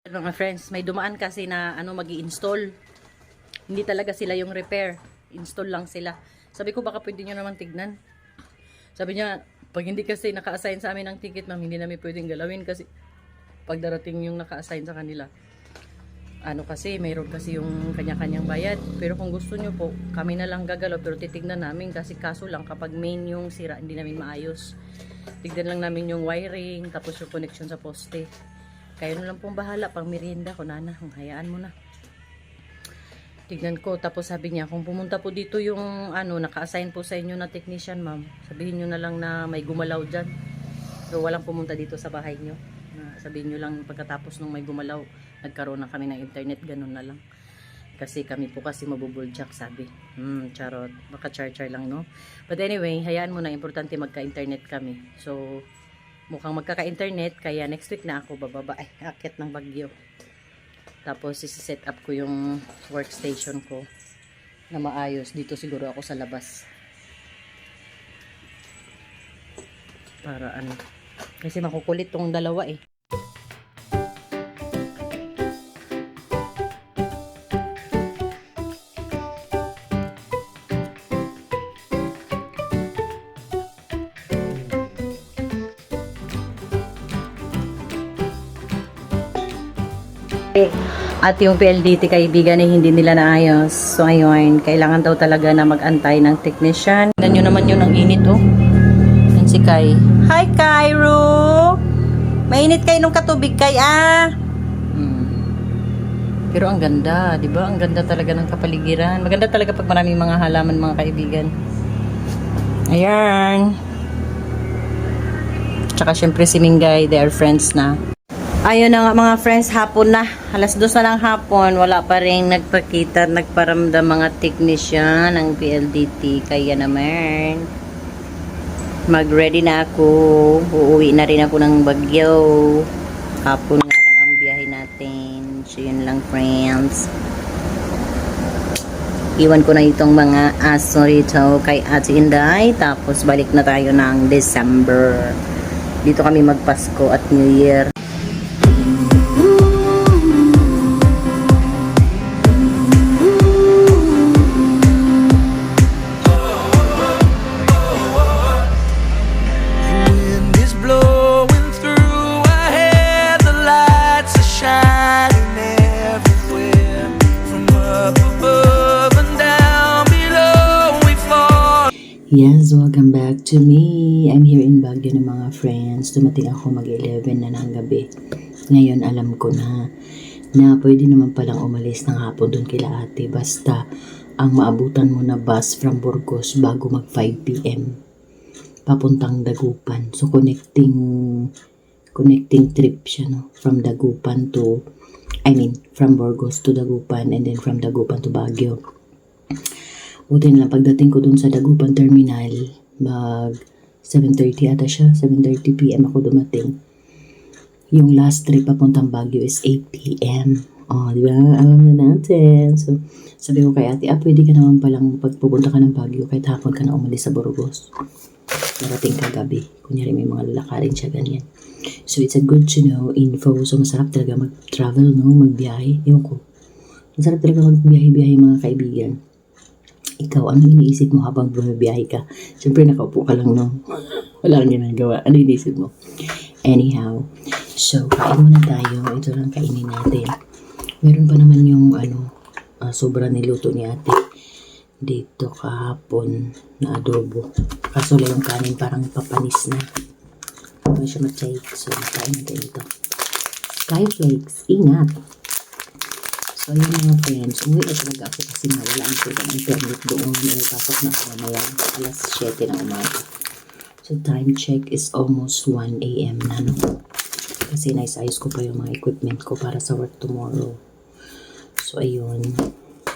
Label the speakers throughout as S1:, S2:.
S1: Mga friends, may dumaan kasi na magi-install. Hindi talaga sila yung repair. Install lang sila. Sabi ko baka pwede nyo naman tignan. Sabi niya, pag hindi kasi naka-assign sa amin ng ticket, ma'am, hindi namin pwedeng galawin kasi pag darating yung naka-assign sa kanila. Kasi mayroon kasi yung kanya-kanyang bayad. Pero kung gusto nyo po, kami na lang gagalaw pero titignan namin kasi kaso lang kapag main yung sira, hindi namin maayos. Tignan lang namin yung wiring, tapos yung connection sa poste. Kayo na lang pong bahala, pang merienda ko, nana, hayaan mo na. Tignan ko, tapos sabi niya, kung pumunta po dito yung naka-assign po sa inyo na technician, ma'am, sabihin nyo na lang na may gumalaw dyan. So, walang pumunta dito sa bahay nyo. Sabihin nyo lang pagkatapos nung may gumalaw, nagkaroon na kami ng internet, ganun na lang. Kasi kami po kasi mabubuljak, sabi. Charot, baka char-char lang, no? But anyway, hayaan mo na, importante magka-internet kami. So, mukhang magkaka-internet, kaya next week na ako bababa, akit ng Baguio. Tapos isi-set up ko yung workstation ko na maayos. Dito siguro ako sa labas. Para kasi makukulit tong dalawa eh. At yung PLDT kaibigan ay hindi nila naayos. So ayun, kailangan daw talaga na mag-antay ng technician. Tignan nyo naman yun ang init oh. Yan si Kai. Hi Cairo! Mainit kayo nung katubig Kai Pero ang ganda, di ba? Ang ganda talaga ng kapaligiran. Maganda talaga pag maraming mga halaman mga kaibigan. Ayan. Tsaka syempre si Mingay, they are friends na. Ayun na nga mga friends, hapon na. Alas 2 na ng hapon, wala pa rin nagpakita, nagparamdam mga technician ng PLDT. Kaya naman, mag-ready na ako. Uuwi na rin ako ng Baguio. Hapon nga lang ang biyahe natin. So yun lang friends. Iwan ko na itong mga aso rito kay Ate Inday. Tapos balik na tayo ng December. Dito kami magpasko at New Year.
S2: Yes, welcome back to me. I'm here in Baguio ng mga friends. Dumating ako mag-11 na ng gabi. Ngayon alam ko na pwede naman palang umalis ng hapon doon kila ate. Basta ang maabutan mo na bus from Burgos bago mag 5 p.m. papuntang Dagupan. So connecting trip siya, no? From Dagupan to, from Burgos to Dagupan and then from Dagupan to Baguio. Buti na lang pagdating ko dun sa Dagupan Terminal, mag 7:30 ata siya, 7:30 p.m. ako dumating. Yung last trip papuntang Baguio is 8 p.m. Oh, di ba? Alam na natin. So, sabi ko kay ate, pwede ka naman palang pagpupunta ka ng Baguio kahit hapon ka na umalis sa Burgos. Narating ka gabi. Kunyari may mga lalakarin siya ganyan. So, it's a good to know info. So, masarap talaga mag-travel, no? Magbiyahe. Ewan ko. Masarap talaga magbiyahe-biyahe mga kaibigan. Ikaw, ano iniisip mo habang bumibiyahe ka? Siyempre, nakaupo ka lang, no? Wala kang ginagawa. Ano iniisip mo? Anyhow, so, kain muna tayo. Ito lang kainin natin. Meron pa naman yung, sobra niluto ni ate. Dito kahapon na adobo. Kaso lang yung kanin parang papanis na. Ano siya ma-take. So, kain natin ito. Skyflakes, ingat! So, ayun mga friends, umuwi na talaga ako kasi wala ang internet doon. Pasok na ako mamaya, alas 7 ng umaga. So, time check is almost 1 a.m. na, no? Kasi nice-ayos ko pa yung mga equipment ko para sa work tomorrow. So, ayun.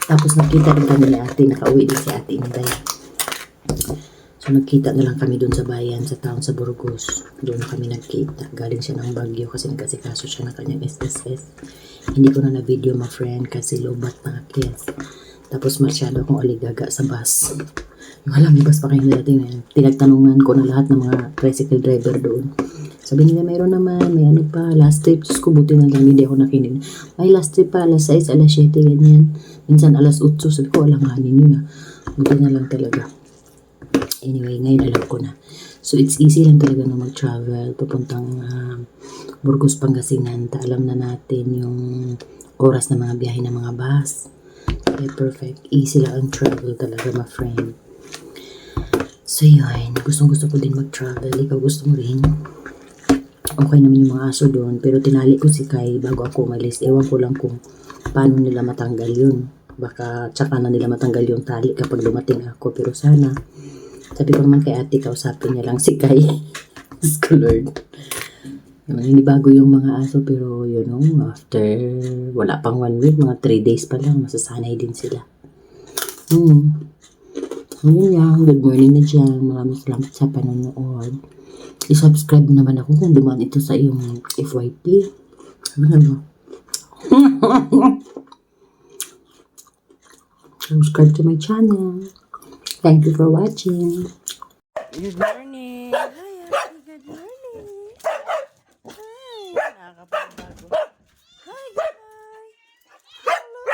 S2: Tapos, nakita rin kami ni ate, nakauwi din si ate Inday. So, nagkita na lang kami doon sa bayan, sa town, sa Burgos. Doon kami nagkita. Galing siya ng Baguio kasi nagkasikaso siya ng kanyang SSS. Hindi ko na na-video ma friend kasi lobat na kiss. Tapos masyado akong aligaga sa bus. Walang ibas pa kayo natin ngayon. Tinagtanungan ko na lahat ng mga tricycle driver doon. Sabi nila, mayroon naman, may ano pa, last trip. Diyos ko, buti na lang, hindi ako nakinig. May last trip pa, alas 6, alas 7, ganyan. Minsan alas 8, sabi ko, alanganin yun ah. Buti na lang talaga. Anyway, ngayon alam ko na. So, it's easy lang talaga na mag-travel. Papuntang Burgos, Pangasinan. Alam na natin yung oras na mga biyahe ng mga bus. Okay, perfect. Easy lang ang travel talaga, my friend. So, yun. Gustong-gusto ko din mag-travel. Ikaw gusto mo rin? Okay naman yung mga aso doon. Pero tinali ko si Kai bago ako umalis. Ewan ko lang kung paano nila matanggal yun. Baka tsaka na nila matanggal yung tali kapag dumating ako. Pero sana, sabi ko naman kay ate, kausapin niya lang si Kai. Diyos ko, Lord. Hindi bago yung mga aso. Pero yun know, after wala pang 1 week, mga 3 days pa lang, masasanay din sila. Ayun lang, good morning na dyan. Maraming salamat sa panonood. I-subscribe mo naman ako kung dumaan ito sa iyong FYP. Ano na ba? Subscribe to my channel. Thank you for watching.
S1: Good morning. Hi, Ate. Good morning. Hi. Nakakapagbago. Hi, guys. Hello.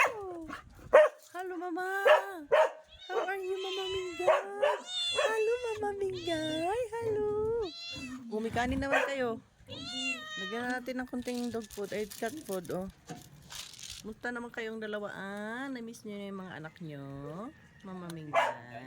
S1: Hello, Mama. How are you, Mama Mingay? Hello, Mama Mingay. Hello. Umikanin naman kayo. Lagyan natin ng kunting dog food, ay cat food, oh. Musta naman kayong dalawa, ah? Na-miss nyo yung mga anak nyo? Mama Mingay.